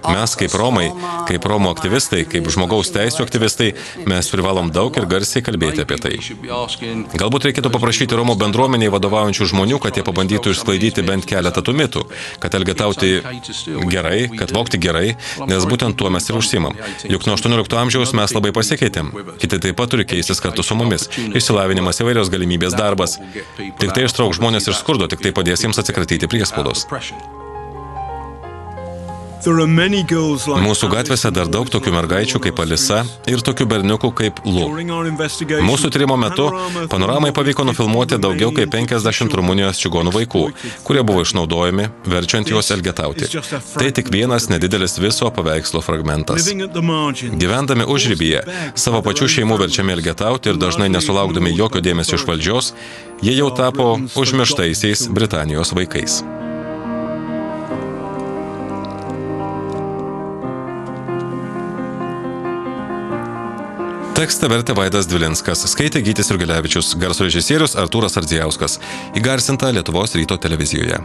Mes kaip Romai, kaip Romų aktyvistai, kaip žmogaus teisių aktyvistai, mes privalom daug ir garsiai kalbėti apie tai. Galbūt reikėtų paprašyti Romų bendruomeniai vadovaujančių žmonių, kad jie pabandytų išsklaidyti bent keletą tų mitų, kad elgetauti gerai, kad vogti gerai, nes būtent tuo mes ir užsiimam. Juk nuo 18 amžiaus mes labai pasikeitėm. Kiti taip pat turi keistis kartu su mumis. Išsilavinimas, įvairios galimybės, darbas. Tik tai ištrauk žmonės iš skurdo, tik tai padės jiems atsikratyti priespaudos. Mūsų gatvėse dar daug tokių mergaičių kaip Alisa ir tokių berniukų kaip Lu. Mūsų tyrimo metu Panoramai pavyko nufilmuoti daugiau kaip 50 Rumunijos čigonų vaikų, kurie buvo išnaudojami, verčiant juos elgetauti. Tai tik vienas nedidelis viso paveikslo fragmentas. Gyvendami užribyje, savo pačių šeimų verčiami elgetauti ir dažnai nesulaukdami jokio dėmesio iš valdžios, jie jau tapo užmirštaisiais Britanijos vaikais. Tekstą vertė Vaidas Dvilinskas, skaitė Gytis Jurgelevičius, garso režisierius Artūras Ardzijauskas, įgarsinta Lietuvos ryto televizijoje.